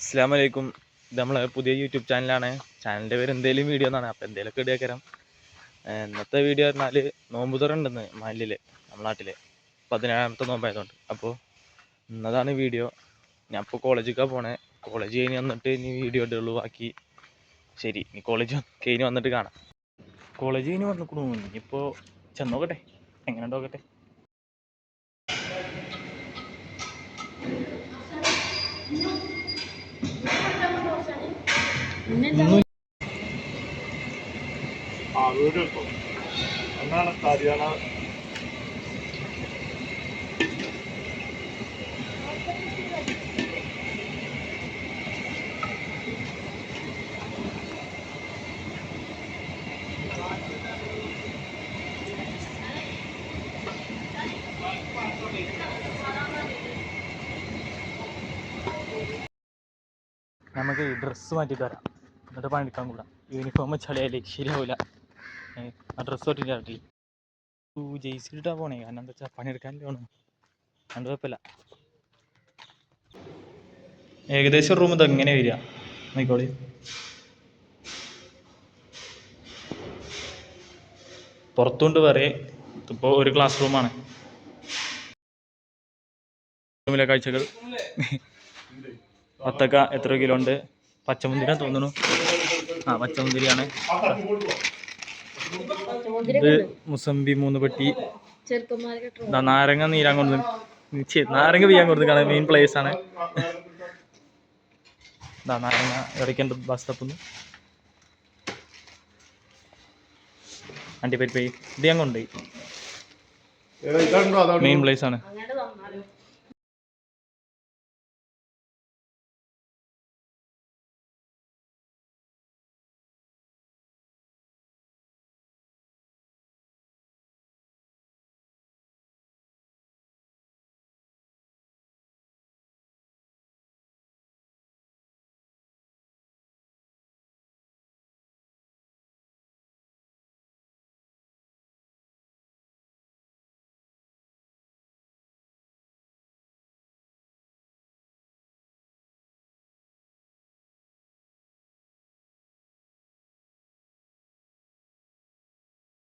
അസ്സലാമു അലൈക്കും. ഇത് നമ്മളെ പുതിയ യൂട്യൂബ് ചാനലാണ്. ചാനലിൻ്റെ പേര് എന്തേലും വീഡിയോ എന്നാണ്. അപ്പോൾ എന്തെങ്കിലുമൊക്കെ ഇടയാക്കരം. ഇന്നത്തെ വീഡിയോ പറഞ്ഞാൽ നോമ്പ് തുറ ഉണ്ടെന്ന് മഹല്ലിൽ നമ്മുടെ നാട്ടിൽ 17ാമത്തെ നോമ്പായതുകൊണ്ട്. അപ്പോൾ ഇന്നതാണ് വീഡിയോ. ഞാൻ ഇപ്പോൾ കോളേജിലേക്കാണ് പോണേ. കോളേജ് കഴിഞ്ഞ് വന്നിട്ട് ഇനി വീഡിയോ ഇടുള്ളൂ. ബാക്കി ശരി, ഇനി കോളേജ് കഴിഞ്ഞ് വന്നിട്ട് കാണാം. കോളേജ് കഴിഞ്ഞ് വന്നിക്കണു. ഇനിയിപ്പോൾ ചെന്നോക്കട്ടെ, എങ്ങനെ ഉണ്ടോക്കട്ടെ. നമുക്ക് ഡ്രസ്സ് മാറ്റിയിട്ട് വരാം, എന്നിട്ട് പണിയെടുക്കാൻ കൂടാ. യൂണിഫോം ചളിയാലേ ശരിയാവില്ല. ആ ഡ്രസ്സ് തൊട്ടിട്ട് ആട്ടി ജെയ്സി ഇട്ടാ പോണേ. കാരണം എന്താ വെച്ചാൽ പണിയെടുക്കാനല്ലേ വേണം. അതുകൊണ്ട് കുഴപ്പമില്ല. ഏകദേശം റൂം ഇത് എങ്ങനെ വരിക നോക്കോളി. പുറത്തുകൊണ്ട് പറയേ. ഇതിപ്പോൾ ഒരു ക്ലാസ് റൂമാണ്. റൂമിലെ കാഴ്ചകൾ. വത്തക്ക എത്ര കിലോ ഉണ്ട്? പച്ചമുന്തിരി തോന്നുന്നു. ആ പച്ചമുന്തിരിയാണ്. ഇത് മുസമ്പി 3 പെട്ടി. നാരങ്ങ നീരാൻ കൊണ്ട് നാരങ്ങ പിയാൻ കൊടുത്താണ്. മെയിൻ പ്ലേസ് ആണ്. നാരങ്ങ ഇടയ്ക്കുണ്ട് ബസ് സ്റ്റോപ്പിന്ന്. അണ്ടിപ്പരിപ്പ് ഇത് ഞാൻ കൊണ്ടുപോയി. മെയിൻ പ്ലേസ് ആണ്.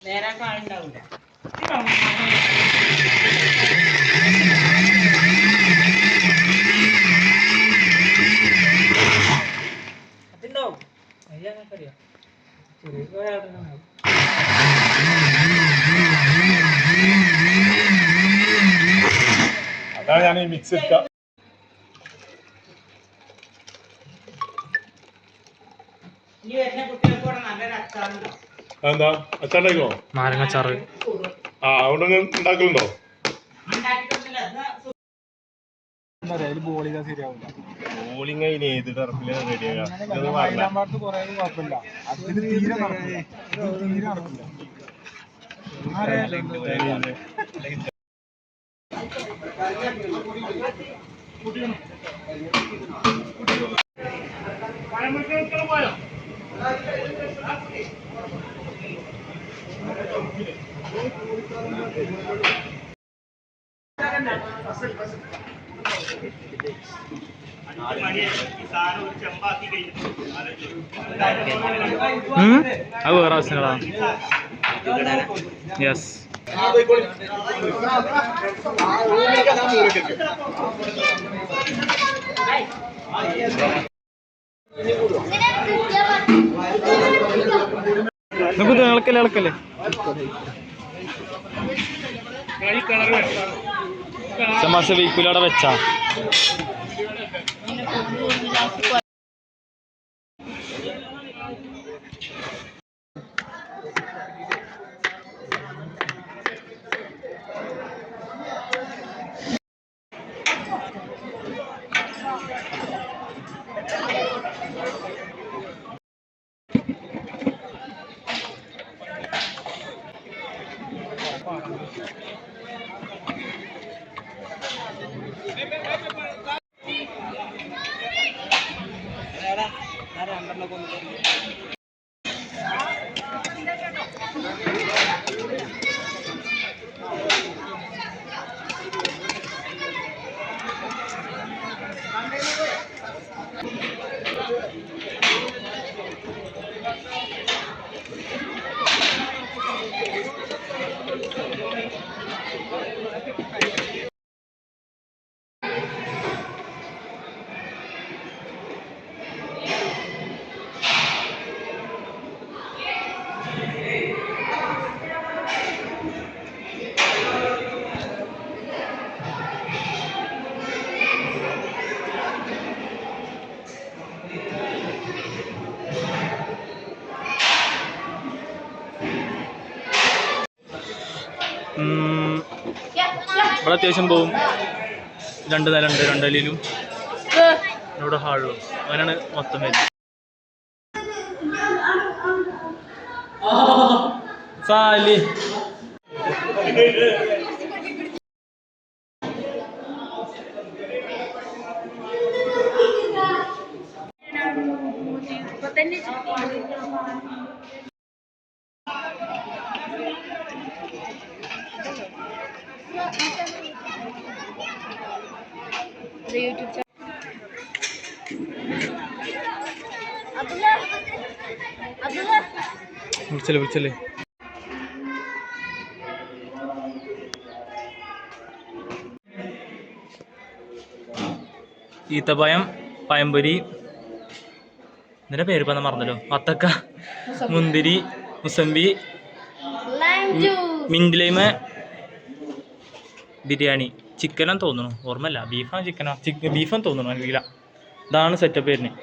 നേരെ കാലുണ്ടാവില്ല. അതുണ്ടാവും. അറിയാം. അതാണ് ഞാൻ ഈ മിക്സ് എടുക്കാം. എന്താ അച്ചാണ്ടായിക്കോ? നാരങ്ങച്ചാറ്. ആ അവിടെ ഉണ്ടാക്കലുണ്ടോ? ബോളിങ് അതിന് ഏത് ടർഫിലാണ് റെഡിയാകാം. അത് വേറെ ആവശ്യങ്ങളാണ്. യെസ്. നമുക്ക് ഇളക്കല്ലേ. ചമാസ വെയ്ക്കൂലവിടെ വെച്ചാ ഇവിടെ അത്യാവശ്യം പോവും. 2 നില ഉണ്ട്, 2 നിലയിലും ഇവിടെ ഹാളിലും. അങ്ങനെയാണ് മൊത്തം വരുന്നത്. സാലി വിളിച്ചല്ലേ ഈത്തപ്പഴം, പഴംപൊരി, ഇതിൻ്റെ പേര് ഇപ്പം മറന്നല്ലോ. വത്തക്ക, മുന്തിരി, മുസമ്പി, മിന്റ് ലൈം, ബിരിയാണി. ചിക്കനാന്ന് തോന്നുന്നു, ഓർമ്മയില്ല. ബീഫാണ് ചിക്കനോ ബീഫാന്ന് തോന്നുന്നു, അറിയില്ല. ഇതാണ് സെറ്റപ്പ് വരുന്നത്.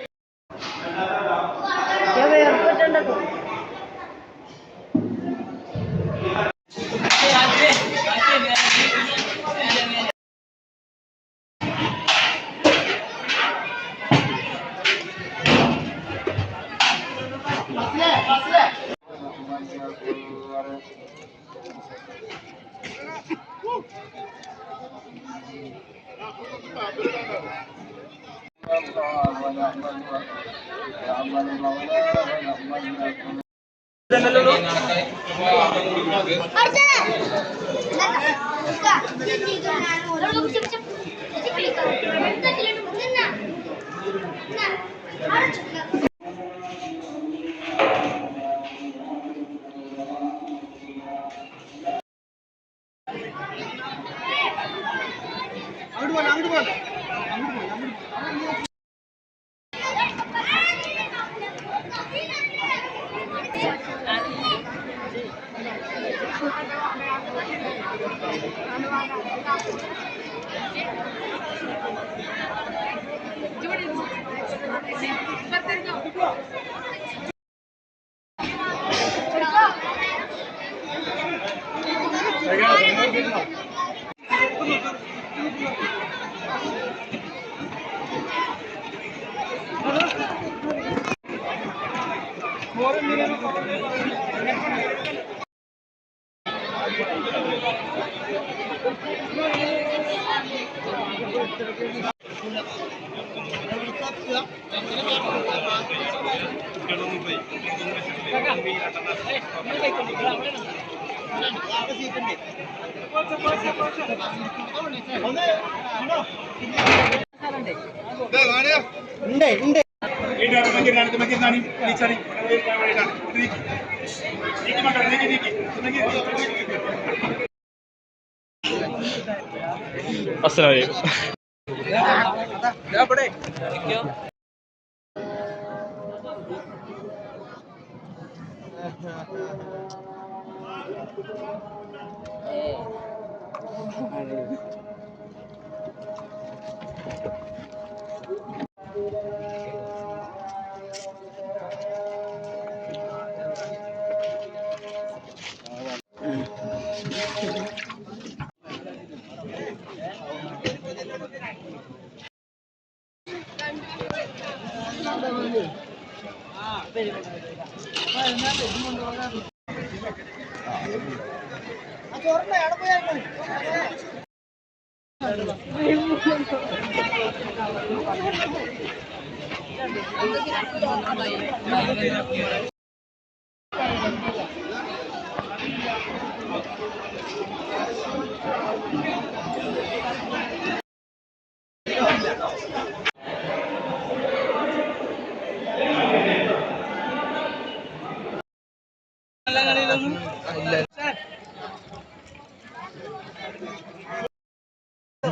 അസ്സലാമു അലൈക്കും.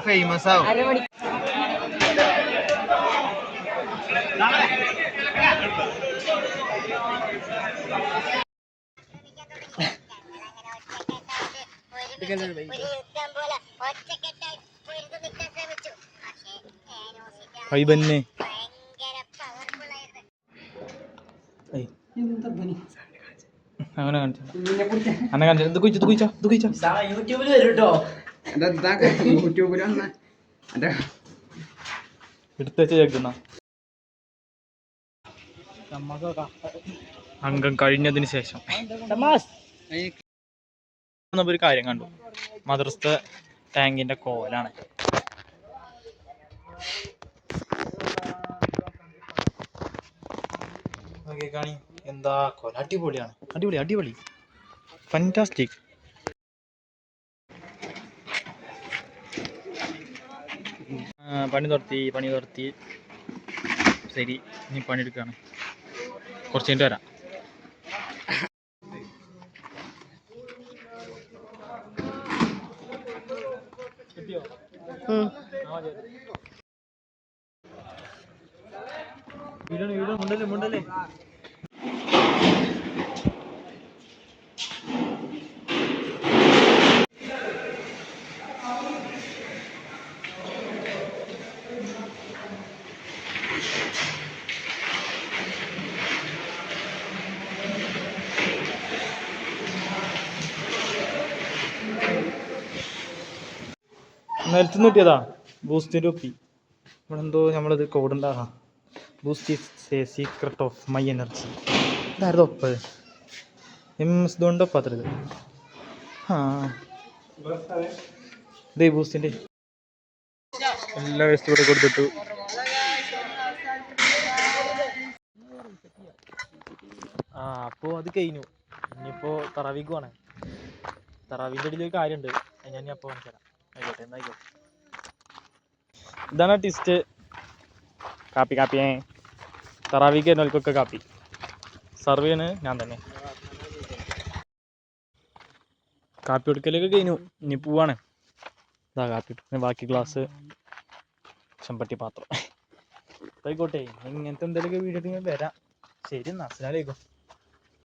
ഫേമസ് ആവും. വൈബന്നെ അങ്ങനെ കാണിച്ചു അന്നെ കാണിച്ചു ഇത് കുയിച്ചോ യൂട്യൂബിൽ വരും കേട്ടോ. യൂട്യൂബിൽ വന്ന എടുത്ത് വെച്ച് കേൾക്കുന്ന അംഗം കഴിഞ്ഞതിന് ശേഷം ഒരു കാര്യം കണ്ടു. മദ്രസത്തെ ടാങ്കിന്റെ കോലാണ്. കാണി എന്താ കോല, അടിപൊളിയാണ്. അടിപൊളി ഫാന്റാസ്റ്റിക്. പണി നിർത്തി ശരി, ഇനി പണിയെടുക്കുകയാണ്. കുറച്ച് കഴിഞ്ഞിട്ട് വരാം. വീട് മുണ്ടല്ലേ നിലത്തുനിന്ന് കിട്ടിയതാ ബൂസ്റ്റിൻ്റെ ഒപ്പി. ഇവിടെ എന്തോ നമ്മളത് കോഡ് ഉണ്ടാകാം. Boost is A secret of my energy. ഇതായിരുന്നു ഒപ്പ്. എംഎസ് ധോണിൻ്റെ ഒപ്പം അത്ര ഇത്. ഇതേ ബൂസ്റ്റിൻ്റെ എല്ലാ വേസ്റ്റ് കൂടെ കൊടുത്തിട്ടു. അപ്പോൾ അത് കഴിഞ്ഞു. ഇനിയിപ്പോൾ തറാവീക്ക് പോകണേ. തറാവീൻ്റെ ഇടയിൽ ഒരു കാര്യമുണ്ട്, ഞാൻ അപ്പോൾ കാണിച്ചു തരാം. ആയിക്കോട്ടെ. ഇതാണ് ടിസ്റ്റ്. കാപ്പിയേ തറാവീക്ക് എന്നൊക്കെ കാപ്പി സർവ് ചെയ്യണ് ഞാൻ തന്നെ. കാപ്പി കൊടുക്കലൊക്കെ കഴിഞ്ഞു. ഇനി പോവാണ്. ഇതാ കാപ്പി ബാക്കി ഗ്ലാസ്, ചെമ്പട്ടി പാത്രം. ആയിക്കോട്ടെ, ഇങ്ങനത്തെ എന്തെങ്കിലുമൊക്കെ വീഡിയോ വരാം. ശരി എന്നാ, അസ്സലാമു അലൈക്കും.